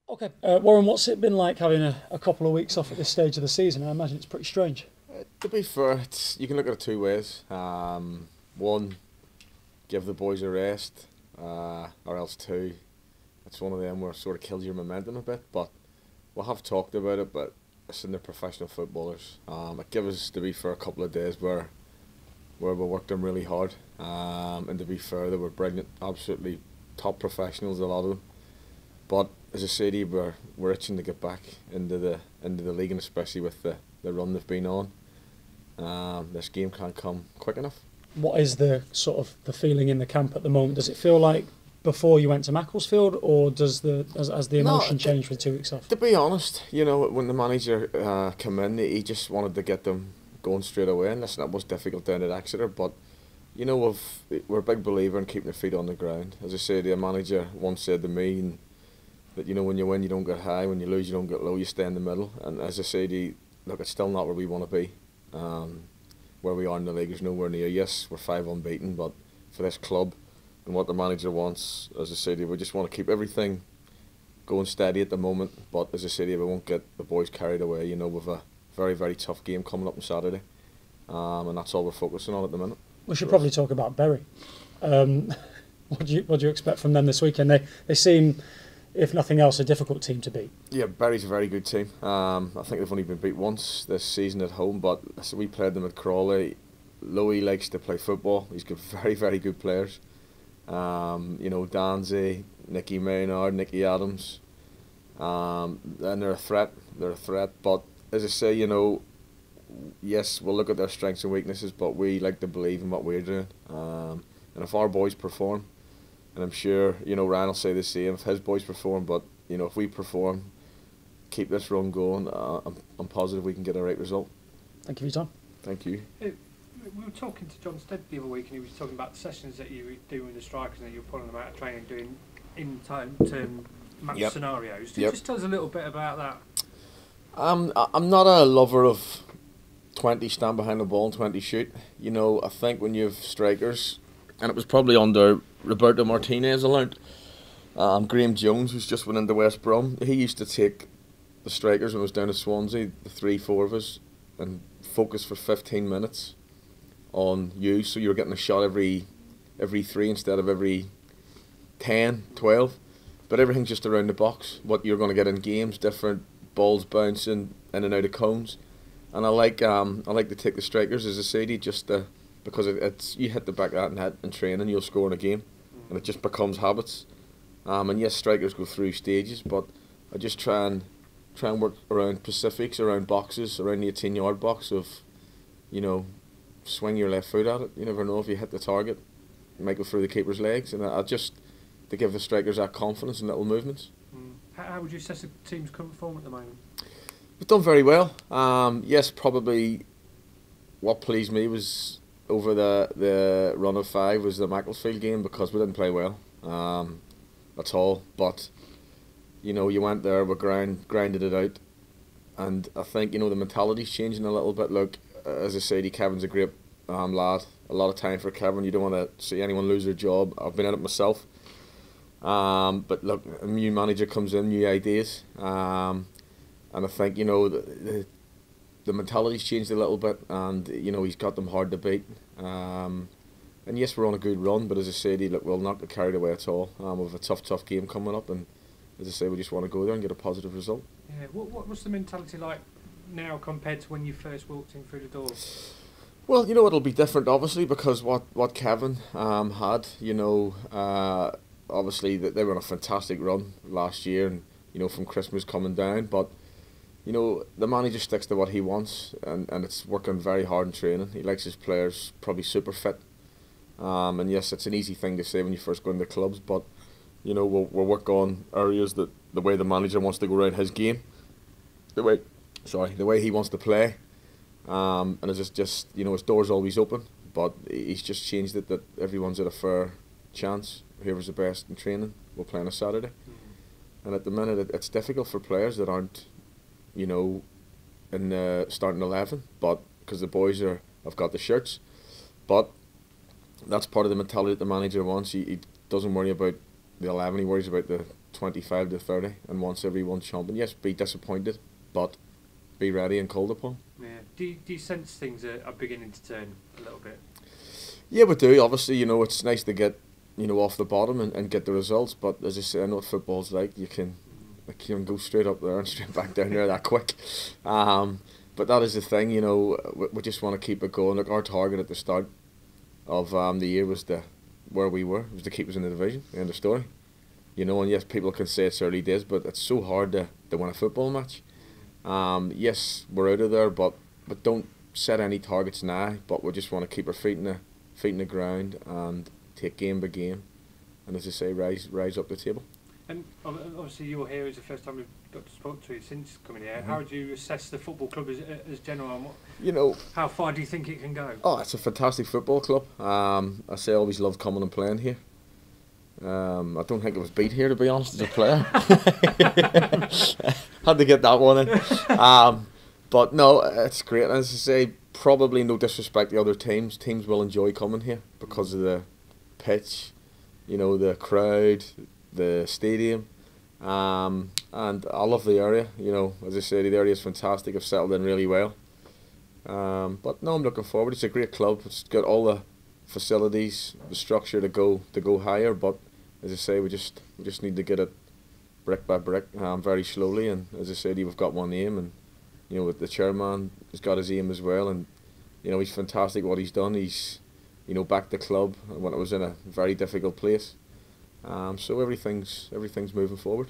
Okay, Warren, what's it been like having a couple of weeks off at this stage of the season? I imagine it's pretty strange. To be fair, you can look at it two ways. One, give the boys a rest, or else two, it's one of them where it sort of kills your momentum a bit. But we'll have talked about it. But listen, they're professional footballers. It gives us, to be fair, a couple of days where we worked them really hard. And to be fair, they were brilliant, absolutely top professionals, a lot of them. But as a city, we're itching to get back into the league, and especially with the run they've been on. This game can't come quick enough. What is the sort of the feeling in the camp at the moment? Does it feel like before you went to Macclesfield, or does has the No, emotion changed with 2 weeks off? to be honest, when the manager came in, he just wanted to get them going straight away. And listen, that was difficult down at Exeter, but we're a big believer in keeping your feet on the ground. As I say, the manager once said to me that when you win, you don't get high; when you lose, you don't get low. You stay in the middle. And as I say, look, it's still not where we want to be. Where we are in the league is nowhere near. Yes, we're 5 unbeaten, but for this club and what the manager wants, as I say, we just want to keep everything going steady at the moment. But as I say, we won't get the boys carried away. With a very, very tough game coming up on Saturday, and that's all we're focusing on at the minute. We should probably talk about Bury. What do you expect from them this weekend? They seem, if nothing else, a difficult team to beat. Yeah, Bury's a very good team. I think they've only been beat once this season at home, but we played them at Crawley. Louis likes to play football. He's got very, very good players. Danzy, Nicky Maynard, Nicky Adams. And they're a threat. They're a threat. But as I say, yes, we'll look at their strengths and weaknesses, but we like to believe in what we're doing. And if our boys perform, and I'm sure, Ryan will say the same, if his boys perform, but, if we perform, keep this run going, I'm positive we can get a right result. Thank you for your time. Thank you. We were talking to John Stead the other week, and he was talking about the sessions that you were doing with the strikers, and that you were pulling them out of training, doing in time to match Yep. scenarios. Can you Yep. just tell us a little bit about that? I'm not a lover of 20 stand behind the ball and 20 shoot. I think when you have strikers, and it was probably under Roberto Martinez I learnt, Graham Jones, who's just went into West Brom, he used to take the strikers when it was down at Swansea, the 3-4 of us, and focus for 15 minutes on you, so you were getting a shot every 3 instead of every 10, 12. But everything's just around the box, what you're going to get in games, different balls bouncing in and out of cones. And I like to take the strikers as a CD because it's you hit the back of that net in training, you'll score in a game, and it just becomes habits. And yes, strikers go through stages, but I just try and work around specifics, around boxes, around the 18-yard box of, swing your left foot at it. You never know if you hit the target, it might go through the keeper's legs, and I just to give the strikers that confidence and little movements. How would you assess the team's current form at the moment? We've done very well. Yes, probably what pleased me was over the run of 5 was the Macclesfield game, because we didn't play well at all. But you went there, we grinded it out, and I think the mentality's changing a little bit. Look, as I said, Kevin's a great lad. A lot of time for Kevin. You don't want to see anyone lose their job. I've been in it myself. But look, a new manager comes in, new ideas. And I think the mentality's changed a little bit, and he's got them hard to beat. And yes, we're on a good run, but as I said, look, we'll not get carried away at all. We have a tough game coming up, and as I say, we just want to go there and get a positive result. Yeah. What's the mentality like now compared to when you first walked in through the door? Well, it'll be different, obviously, because what Kevin had, obviously they were on a fantastic run last year, and from Christmas coming down, but the manager sticks to what he wants, and it's working very hard in training. He likes his players probably super fit, and yes, it's an easy thing to say when you first go into clubs, but we'll work on areas that the way the manager wants to go around his game, the way he wants to play, and it's just his door's always open, but he's just changed it that everyone's at a fair chance. Whoever's the best in training will play on a Saturday. And at the minute it's difficult for players that aren't in the starting 11, but because the boys have got the shirts, but that's part of the mentality that the manager wants. He doesn't worry about the 11. He worries about the 25 to 30 and wants everyone chomping. Yes, be disappointed, but be ready and called upon. Yeah. Do you sense things are beginning to turn a little bit? Yeah, we do. Obviously, it's nice to get, off the bottom and get the results. But as I say, I know what football's like. You can go straight up there and straight back down there that quick. But that is the thing, we just want to keep it going. Look, our target at the start of the year was where we were. It was to keep us in the division. End of story. And yes, people can say it's early days, but it's so hard to win a football match. Yes, we're out of there, but don't set any targets now. But we just want to keep our feet in the ground and take game by game, and as I say, rise up the table. And obviously, you're here as the first time we've got to speak to you since coming here. How would you assess the football club as general? And how far do you think it can go? Oh, it's a fantastic football club. I say I always loved coming and playing here. I don't think it was beat here, to be honest, as a player. Had to get that one in. But no, it's great. And as I say, probably no disrespect to other teams. Teams will enjoy coming here because of the pitch, the crowd, the stadium, and I love the area. As I say, the area is fantastic. I've settled in really well. But no, I'm looking forward. It's a great club. It's got all the facilities, the structure to go higher. But as I say, we just need to get it brick by brick, very slowly. And as I said, we've got one aim, and with the chairman, he's got his aim as well. And he's fantastic what he's done. He's backed the club when it was in a very difficult place. So everything's moving forward.